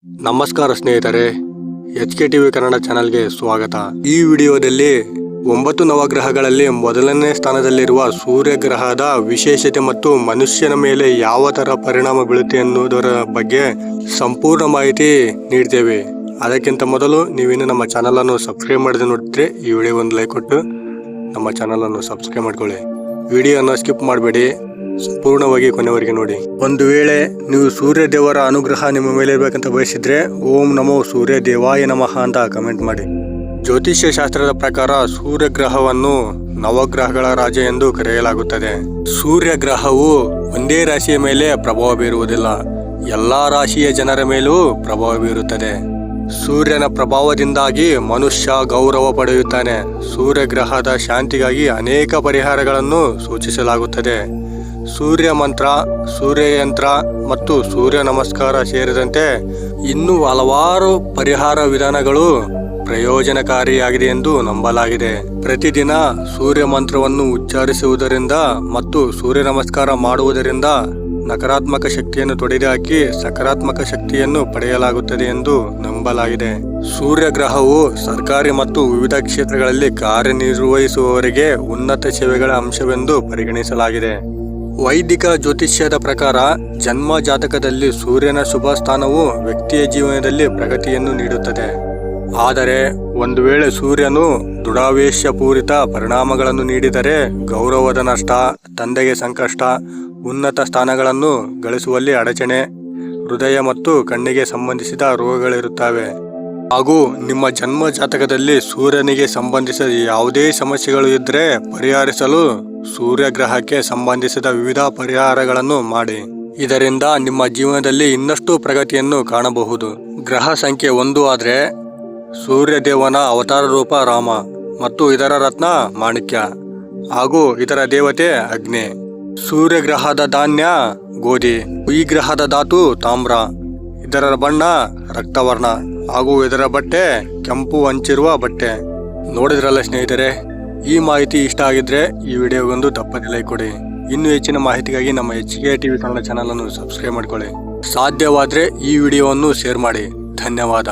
ನಮಸ್ಕಾರ ಸ್ನೇಹಿತರೆ, HK TV Kannada ಚಾನೆಲ್ಗೆ ಸ್ವಾಗತ. ಈ ವಿಡಿಯೋದಲ್ಲಿ 9 ನವಗ್ರಹಗಳಲ್ಲಿ ಮೊದಲನೇ ಸ್ಥಾನದಲ್ಲಿರುವ ಸೂರ್ಯ ಗ್ರಹದ ವಿಶೇಷತೆ ಮತ್ತು ಮನುಷ್ಯನ ಮೇಲೆ ಯಾವ ತರ ಪರಿಣಾಮ ಬೀಳುತ್ತೆ ಎನ್ನುವುದರ ಬಗ್ಗೆ ಸಂಪೂರ್ಣ ಮಾಹಿತಿ ನೀಡ್ತೇವೆ. ಅದಕ್ಕಿಂತ ಮೊದಲು ನೀವಿನ್ನು ನಮ್ಮ ಚಾನೆಲ್ ಅನ್ನು ಸಬ್ಸ್ಕ್ರೈಬ್ ಮಾಡದೆ ನೋಡಿದ್ರೆ ಈ ವಿಡಿಯೋ ಒಂದು ಲೈಕ್ ಕೊಟ್ಟು ನಮ್ಮ ಚಾನೆಲ್ ಅನ್ನು ಸಬ್ಸ್ಕ್ರೈಬ್ ಮಾಡ್ಕೊಳ್ಳಿ. ವಿಡಿಯೋನ ಸ್ಕಿಪ್ ಮಾಡಬೇಡಿ, ಸಂಪೂರ್ಣವಾಗಿ ಕೊನೆವರೆಗೆ ನೋಡಿ. ಒಂದು ವೇಳೆ ನೀವು ಸೂರ್ಯ ದೇವರ ಅನುಗ್ರಹ ನಿಮ್ಮ ಮೇಲೆ ಇರಬೇಕಂತ ಬಯಸಿದ್ರೆ ಓಂ ನಮೋ ಸೂರ್ಯ ದೇವಾಯ ನಮಃ ಅಂತ ಕಮೆಂಟ್ ಮಾಡಿ. ಜ್ಯೋತಿಷ್ಯ ಶಾಸ್ತ್ರದ ಪ್ರಕಾರ ಸೂರ್ಯ ಗ್ರಹವನ್ನು ನವಗ್ರಹಗಳ ರಾಜ ಎಂದು ಕರೆಯಲಾಗುತ್ತದೆ. ಸೂರ್ಯ ಗ್ರಹವು ಒಂದೇ ರಾಶಿಯ ಮೇಲೆ ಪ್ರಭಾವ ಬೀರುವುದಿಲ್ಲ, ಎಲ್ಲಾ ರಾಶಿಯ ಜನರ ಮೇಲೂ ಪ್ರಭಾವ ಬೀರುತ್ತದೆ. ಸೂರ್ಯನ ಪ್ರಭಾವದಿಂದಾಗಿ ಮನುಷ್ಯ ಗೌರವ ಪಡೆಯುತ್ತಾನೆ. ಸೂರ್ಯ ಗ್ರಹದ ಶಾಂತಿಗಾಗಿ ಅನೇಕ ಪರಿಹಾರಗಳನ್ನು ಸೂಚಿಸಲಾಗುತ್ತದೆ. ಸೂರ್ಯ ಮಂತ್ರ, ಸೂರ್ಯಯಂತ್ರ ಮತ್ತು ಸೂರ್ಯ ನಮಸ್ಕಾರ ಸೇರಿದಂತೆ ಇನ್ನೂ ಹಲವಾರು ಪರಿಹಾರ ವಿಧಾನಗಳು ಪ್ರಯೋಜನಕಾರಿಯಾಗಿದೆ ಎಂದು ನಂಬಲಾಗಿದೆ. ಪ್ರತಿದಿನ ಸೂರ್ಯ ಮಂತ್ರವನ್ನು ಉಚ್ಚರಿಸುವುದರಿಂದ ಮತ್ತು ಸೂರ್ಯ ನಮಸ್ಕಾರ ಮಾಡುವುದರಿಂದ ನಕಾರಾತ್ಮಕ ಶಕ್ತಿಯನ್ನು ತೊಡೆದುಹಾಕಿ ಸಕಾರಾತ್ಮಕ ಶಕ್ತಿಯನ್ನು ಪಡೆಯಲಾಗುತ್ತದೆ ಎಂದು ನಂಬಲಾಗಿದೆ. ಸೂರ್ಯ ಗ್ರಹವು ಸರ್ಕಾರಿ ಮತ್ತು ವಿವಿಧ ಕ್ಷೇತ್ರಗಳಲ್ಲಿ ಕಾರ್ಯನಿರ್ವಹಿಸುವವರಿಗೆ ಉನ್ನತ ಸೇವೆಗಳ ಅಂಶವೆಂದು ಪರಿಗಣಿಸಲಾಗಿದೆ. ವೈದಿಕ ಜ್ಯೋತಿಷ್ಯದ ಪ್ರಕಾರ ಜನ್ಮ ಜಾತಕದಲ್ಲಿ ಸೂರ್ಯನ ಶುಭ ಸ್ಥಾನವು ವ್ಯಕ್ತಿಯ ಜೀವನದಲ್ಲಿ ಪ್ರಗತಿಯನ್ನು ನೀಡುತ್ತದೆ. ಆದರೆ ಒಂದು ವೇಳೆ ಸೂರ್ಯನು ದುರಾವೇಶಪೂರಿತ ಪರಿಣಾಮಗಳನ್ನು ನೀಡಿದರೆ ಗೌರವದ ನಷ್ಟ, ತಂದೆಗೆ ಸಂಕಷ್ಟ, ಉನ್ನತ ಸ್ಥಾನಗಳನ್ನು ಗಳಿಸುವಲ್ಲಿ ಅಡಚಣೆ, ಹೃದಯ ಮತ್ತು ಕಣ್ಣಿಗೆ ಸಂಬಂಧಿಸಿದ ರೋಗಗಳಿರುತ್ತವೆ. ಹಾಗೂ ನಿಮ್ಮ ಜನ್ಮ ಜಾತಕದಲ್ಲಿ ಸೂರ್ಯನಿಗೆ ಸಂಬಂಧಿಸಿದ ಯಾವುದೇ ಸಮಸ್ಯೆಗಳು ಇದ್ದರೆ ಪರಿಹರಿಸಲು ಸೂರ್ಯ ಗ್ರಹಕ್ಕೆ ಸಂಬಂಧಿಸಿದ ವಿವಿಧ ಪರಿಹಾರಗಳನ್ನು ಮಾಡಿ. ಇದರಿಂದ ನಿಮ್ಮ ಜೀವನದಲ್ಲಿ ಇನ್ನಷ್ಟು ಪ್ರಗತಿಯನ್ನು ಕಾಣಬಹುದು. ಗ್ರಹ ಸಂಖ್ಯೆ 1 ಆದ್ರೆ ಸೂರ್ಯ ದೇವನ ಅವತಾರ ರೂಪ ರಾಮ ಮತ್ತು ಇದರ ರತ್ನ ಮಾಣಿಕ್ಯ ಹಾಗೂ ಇದರ ದೇವತೆ ಅಗ್ನಿ. ಸೂರ್ಯ ಗ್ರಹದ ಧಾನ್ಯ ಗೋಧಿ, ಈ ಗ್ರಹದ ಧಾತು ತಾಮ್ರ, ಇದರ ಬಣ್ಣ ರಕ್ತವರ್ಣ ಹಾಗೂ ಇದರ ಬಟ್ಟೆ ಕೆಂಪು ಹಂಚಿರುವ ಬಟ್ಟೆ. ನೋಡಿದ್ರಲ್ಲ ಸ್ನೇಹಿತರೆ, ಈ ಮಾಹಿತಿ ಇಷ್ಟ ಆಗಿದ್ರೆ ಈ ವಿಡಿಯೋಗೊಂದು ತಪ್ಪದೆ ಲೈಕ್ ಕೊಡಿ. ಇನ್ನೂ ಹೆಚ್ಚಿನ ಮಾಹಿತಿಗಾಗಿ ನಮ್ಮ HK TV ಕನ್ನಡ ಚಾನಲ್ ಅನ್ನು ಸಬ್ಸ್ಕ್ರೈಬ್ ಮಾಡ್ಕೊಳ್ಳಿ. ಸಾಧ್ಯವಾದ್ರೆ ಈ ವಿಡಿಯೋವನ್ನು ಶೇರ್ ಮಾಡಿ. ಧನ್ಯವಾದ.